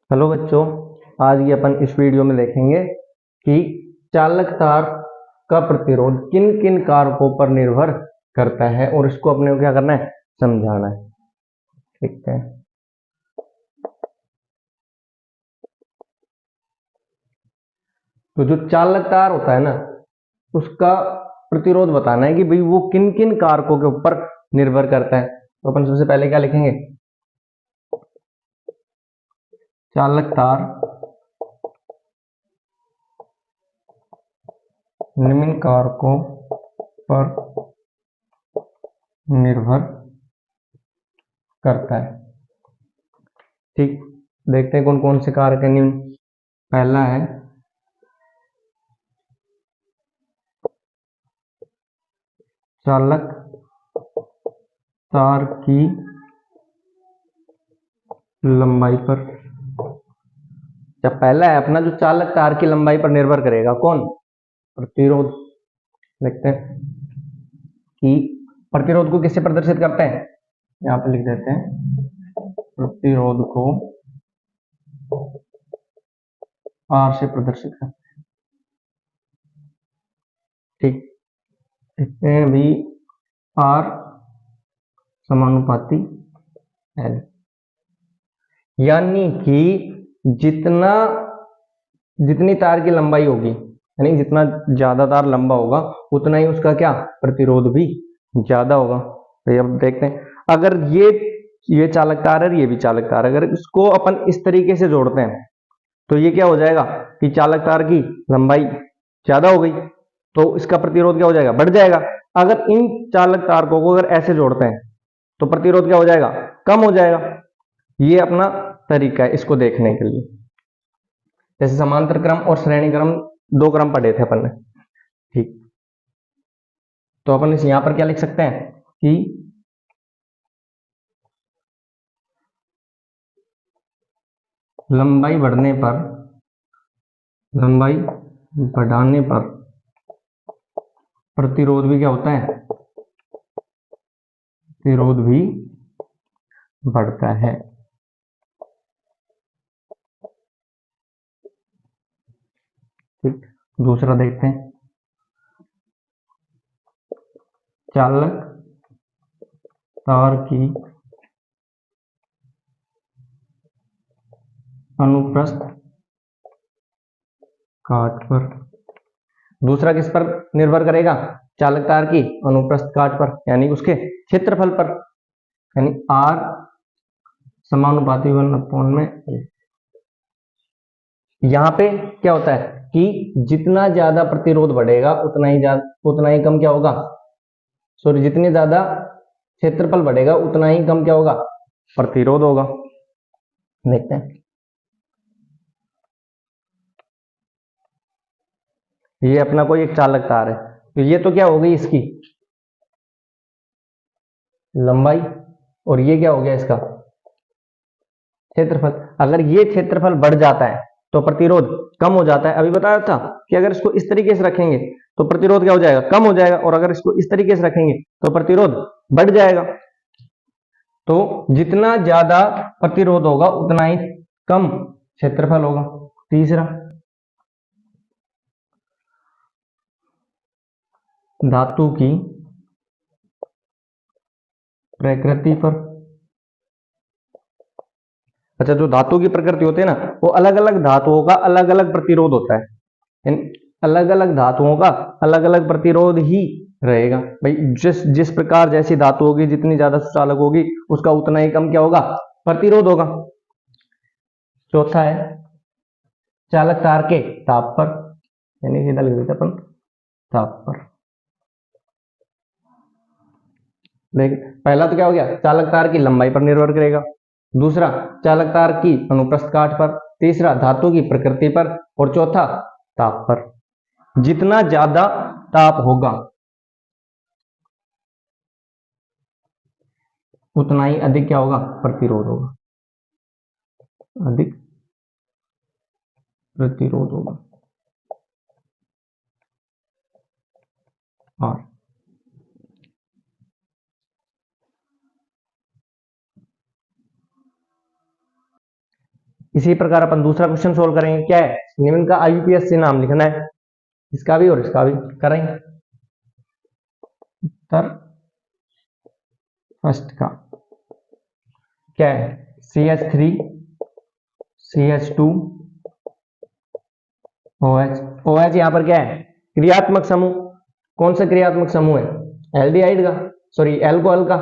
Hello बच्चों, आज ये अपन इस वीडियो में देखेंगे कि चालक तार का प्रतिरोध किन किन कारकों पर निर्भर करता है और इसको अपने को क्या करना है, समझाना है। ठीक है, तो जो चालक तार होता है ना, उसका प्रतिरोध बताना है कि भाई वो किन किन कारकों के ऊपर निर्भर करता है। तो अपन सबसे पहले क्या लिखेंगे, चालक तार निम्न कारकों पर निर्भर करता है। ठीक, देखते हैं कौन कौन से कारक है निम्न। पहला है चालक तार की लंबाई पर। जब पहला है अपना, जो चालक तार की लंबाई पर निर्भर करेगा, कौन? प्रतिरोध। लिखते हैं कि प्रतिरोध को किससे प्रदर्शित करते हैं, यहां पे लिख देते हैं प्रतिरोध को आर से प्रदर्शित करते हैं। ठीक, लिखते हैं भी आर समानुपाती एल, यानी कि जितनी तार की लंबाई होगी, यानी जितना ज्यादा तार लंबा होगा उतना ही उसका क्या, प्रतिरोध भी ज्यादा होगा। तो अब देखते हैं, अगर ये चालक तार है, ये भी चालक तार है, अगर इसको अपन इस तरीके से जोड़ते हैं तो ये क्या हो जाएगा कि चालक तार की लंबाई ज्यादा हो गई, तो इसका प्रतिरोध क्या हो जाएगा, बढ़ जाएगा। अगर इन चालक तारकों को अगर ऐसे जोड़ते हैं तो प्रतिरोध क्या हो जाएगा, कम हो जाएगा। ये अपना तरीका है इसको देखने के लिए। जैसे समांतर क्रम और श्रेणी क्रम, दो क्रम पढ़े थे अपन ने। ठीक, तो अपन इस यहां पर क्या लिख सकते हैं कि लंबाई बढ़ाने पर प्रतिरोध भी क्या होता है, प्रतिरोध भी बढ़ता है। ठीक, दूसरा देखते हैं, चालक तार की अनुप्रस्थ काट पर। दूसरा किस पर निर्भर करेगा, चालक तार की अनुप्रस्थ काट पर, यानी उसके क्षेत्रफल पर, यानी आर समानुपाती 1 में। यहां पे क्या होता है कि जितना ज्यादा प्रतिरोध बढ़ेगा उतना ही कम क्या होगा, सॉरी, जितने ज्यादा क्षेत्रफल बढ़ेगा उतना ही कम क्या होगा, प्रतिरोध होगा। देखते हैं, ये अपना कोई एक चालक तार है, तो ये तो क्या हो गई इसकी लंबाई, और ये क्या हो गया इसका क्षेत्रफल। अगर ये क्षेत्रफल बढ़ जाता है तो प्रतिरोध कम हो जाता है। अभी बताया था कि अगर इसको इस तरीके से रखेंगे तो प्रतिरोध क्या हो जाएगा, कम हो जाएगा, और अगर इसको इस तरीके से रखेंगे तो प्रतिरोध बढ़ जाएगा। तो जितना ज्यादा प्रतिरोध होगा उतना ही कम क्षेत्रफल होगा। तीसरा, धातु की प्रकृति पर। अच्छा, जो धातु की प्रकृति होती है ना, वो अलग अलग धातुओं का अलग अलग प्रतिरोध होता है। अलग अलग धातुओं का अलग अलग प्रतिरोध ही रहेगा भाई। जिस जिस प्रकार जैसी धातु होगी, जितनी ज्यादा सुचालक होगी, उसका उतना ही कम क्या होगा, प्रतिरोध होगा। चौथा है चालक तार के ताप पर, यानी सीधा लिख देते अपन ताप पर। देख, पहला तो क्या हो गया, चालक तार की लंबाई पर निर्भर करेगा। दूसरा, चालक तार की अनुप्रस्थ काट पर। तीसरा, धातु की प्रकृति पर। और चौथा, ताप पर। जितना ज्यादा ताप होगा उतना ही अधिक क्या होगा, प्रतिरोध होगा, अधिक प्रतिरोध होगा। और इसी प्रकार अपन दूसरा क्वेश्चन सोल्व करेंगे। क्या है, निम्न का IUPAC से नाम लिखना है, इसका भी और इसका भी करेंगे। उत्तर फर्स्ट का क्या है, CH3 CH2 OH। OH यहां पर क्या है, क्रियात्मक समूह। कौन सा क्रियात्मक समूह है, एल्डिहाइड का, सॉरी एल्कोहल का।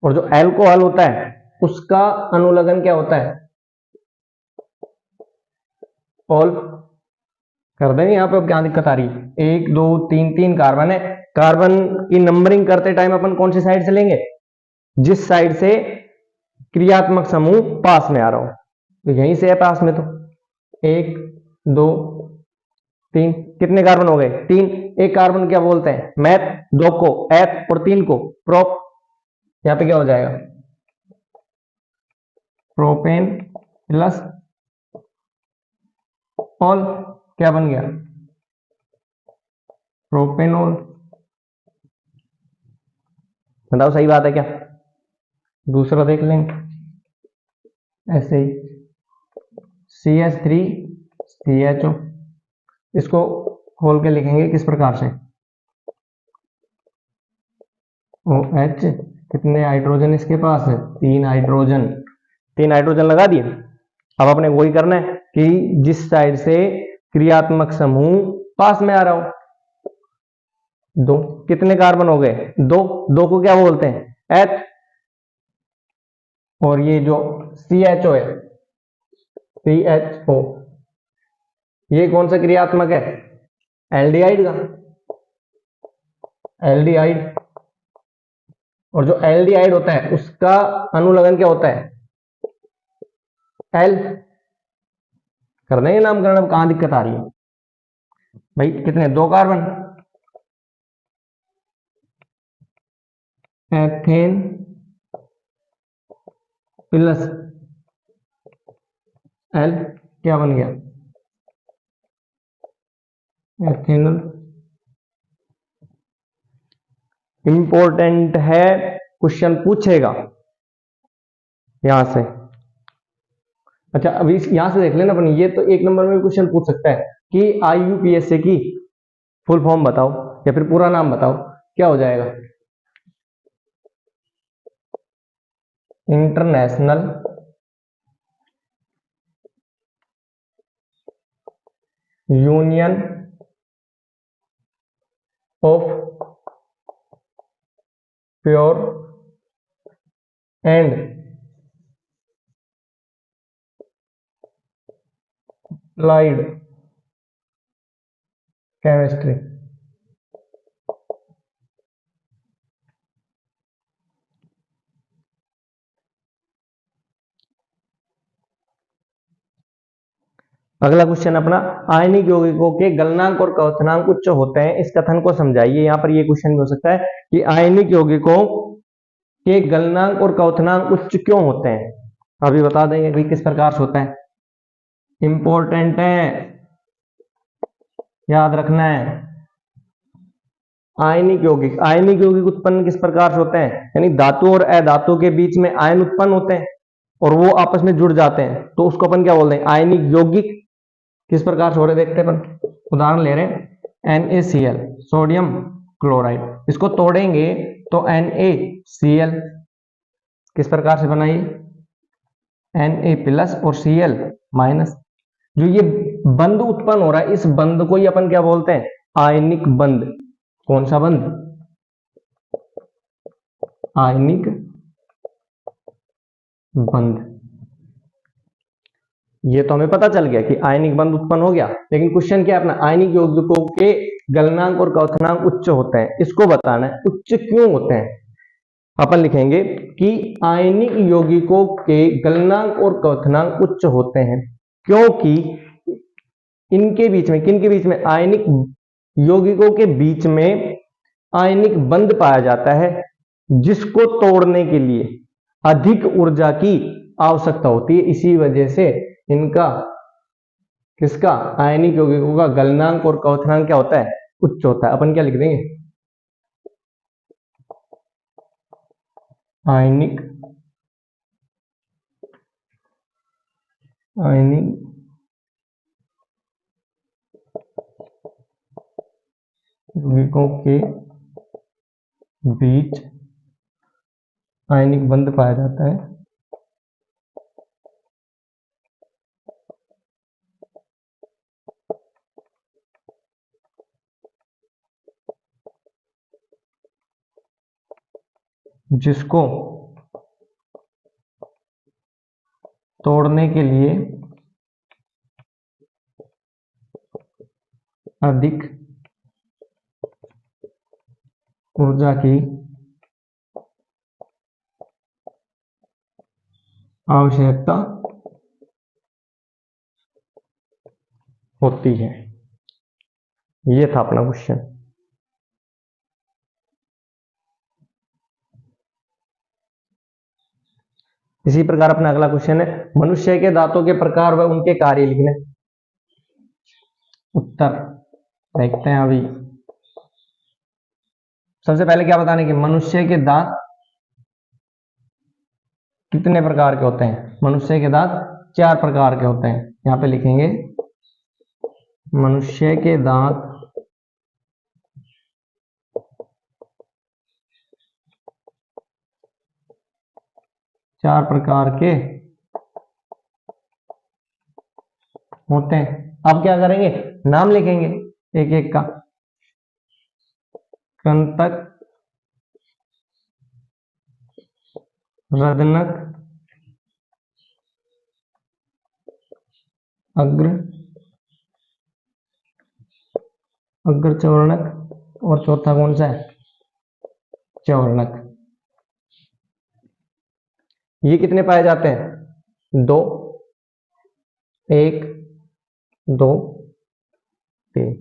और जो एल्कोहल होता है उसका अनुलग्न क्या होता है, ऑल। कर देंगे यहाँ पे, अब क्या दिक्कत आ रही है, 1 2 3 3 कार्बन है। कार्बन की नंबरिंग करते टाइम अपन कौन सी साइड से लेंगे, जिस साइड से क्रियात्मक समूह पास में आ रहा हो, तो यहीं से है पास में। तो 1 2 3, कितने कार्बन हो गए, 3। एक कार्बन क्या बोलते हैं, मैथ, 2 को एथ और 3 को प्रोप। यहां पे क्या हो जाएगा, प्रोपेन प्लस ऑल, क्या बन गया, प्रोपेनॉल। बताओ सही बात है क्या। दूसरा देख लेंगे ऐसे ही, CH3 CHO, इसको खोल के लिखेंगे किस प्रकार से, OH, कितने हाइड्रोजन इसके पास है, 3 हाइड्रोजन। 3 हाइड्रोजन लगा दिए। अब अपने वही करना है कि जिस साइड से क्रियात्मक समूह पास में आ रहा हो। 2, कितने कार्बन हो गए, 2। 2 को क्या बोलते हैं, एथ। और ये जो CHO है, CHO, ये कौन सा क्रियात्मक है, एल्डिहाइड का, एल्डिहाइड। और जो एल्डिहाइड होता है उसका अनुलग्न क्या होता है, एल। कर देंगे नामकरण, अब कहां दिक्कत आ रही है भाई। कितने, 2 कार्बन, एथेन प्लस एल, क्या बन गया, एथेनॉल। इंपॉर्टेंट है, क्वेश्चन पूछेगा यहां से। अच्छा अभी यहां से देख लेना अपन, ये तो 1 नंबर में क्वेश्चन पूछ सकता है कि IUPAC की फुल फॉर्म बताओ या फिर पूरा नाम बताओ, क्या हो जाएगा, international union of pure and applied chemistry. अगला क्वेश्चन अपना, आयनिक यौगिकों के गलनांक और क्वथनांक उच्च होते हैं, इस कथन को समझाइए। यहां पर ये क्वेश्चन भी हो सकता है कि आयनिक यौगिकों के गलनांक और क्वथनांक उच्च क्यों होते हैं। अभी बता देंगे भाई किस प्रकार से होता है, इंपॉर्टेंट है, याद रखना है। आयनिक यौगिक उत्पन्न किस प्रकार से होते हैं, यानी धातु और अधातु के बीच में आयन उत्पन्न होते हैं और वो आपस में जुड़ जाते हैं, तो उसको अपन क्या बोलते हैं, आयनिक यौगिक। किस प्रकार से हो रहे देखते हैं अपन, उदाहरण ले रहे हैं NaCl, सोडियम क्लोराइड, इसको तोड़ेंगे तो NaCl किस प्रकार से बनाइए, Na प्लस और Cl माइनस। जो ये बंध उत्पन्न हो रहा है, इस बंध को ही अपन क्या बोलते हैं, आयनिक बंध। कौन सा बंध, आयनिक बंध। ये तो हमें पता चल गया कि आयनिक बंध उत्पन्न हो गया, लेकिन क्वेश्चन क्या है अपना, आयनिक यौगिकों के गलनांक और क्वथनांक उच्च होते हैं, इसको बताना है उच्च क्यों होते हैं। अपन लिखेंगे कि आयनिक यौगिकों के गलनांक और क्वथनांक उच्च होते हैं क्योंकि इनके बीच में, किनके बीच में, आयनिक यौगिकों के बीच में आयनिक बंध पाया जाता है, जिसको तोड़ने के लिए अधिक ऊर्जा की आवश्यकता होती है। इसी वजह से इनका, किसका, आयनिक यौगिकों का गलनांक और क्वथनांक क्या होता है, उच्च होता है। अपन क्या लिख देंगे, आयनिक यौगिकों के बीच आयनिक बंध पाया जाता है, जिसको तोड़ने के लिए अधिक ऊर्जा की आवश्यकता होती है। ये था अपना क्वेश्चन। इसी प्रकार अपना अगला क्वेश्चन है, मनुष्य के दांतों के प्रकार व उनके कार्य लिखने। उत्तर देखते हैं अभी। सबसे पहले क्या बताने कि मनुष्य के दांत कितने प्रकार के होते हैं। मनुष्य के दांत 4 प्रकार के होते हैं। यहां पे लिखेंगे मनुष्य के दांत 4 प्रकार के होते हैं। अब क्या करेंगे, नाम लिखेंगे एक एक का। कृंतक, रदनक, अग्रचौर्णक और चौथा कौन सा है, चौर्णक। ये कितने पाए जाते हैं, 2, 1, 2, 3।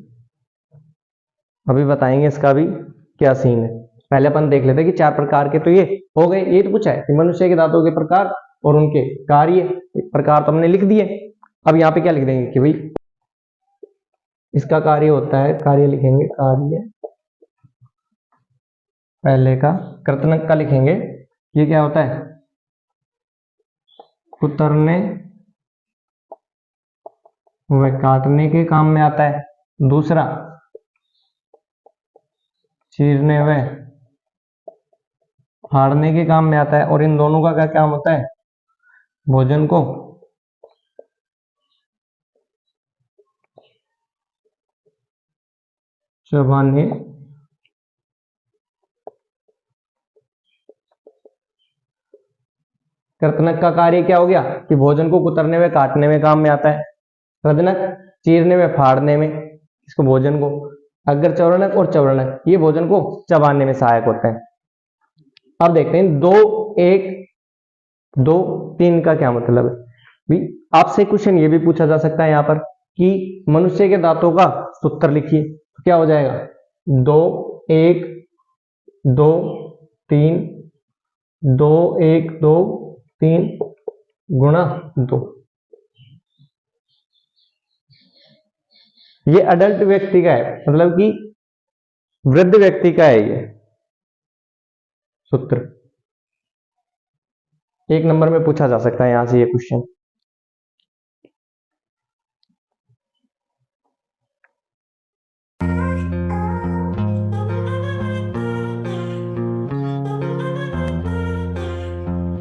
अभी बताएंगे इसका भी क्या सीन है। पहले अपन देख लेते हैं कि 4 प्रकार के तो ये हो गए। ये तो पूछा है कि मनुष्य के दांतों के प्रकार और उनके कार्य। प्रकार तो हमने लिख दिए। अब यहाँ पे क्या लिख देंगे कि भाई इसका कार्य होता है, कार्य लिखेंगे, कार्य पहले का। कृतनक का लिखेंगे, ये क्या होता है, कुतरने व काटने के काम में आता है। दूसरा चीरने व फाड़ने के काम में आता है। और इन दोनों का क्या काम होता है, भोजन को चबाने कृतनक का कार्य क्या हो गया कि भोजन को कुतरने में काटने में काम में आता है। रदनक चीरने में फाड़ने में, इसको भोजन को। अग्रचौर्णक और चौर्णक ये भोजन को चबाने में सहायक होते हैं। अब देखते हैं 2, 1, 2, 3 का क्या मतलब है। आपसे क्वेश्चन ये भी पूछा जा सकता है यहाँ पर कि मनुष्य के दांतों का सूत्र लिखिए, तो क्या हो जाएगा, 2, 1, 2, 3, 2, 1, 2, 3 गुणा 2। ये अडल्ट व्यक्ति का है, मतलब कि वृद्ध व्यक्ति का है ये सूत्र। 1 नंबर में पूछा जा सकता है यहां से ये क्वेश्चन।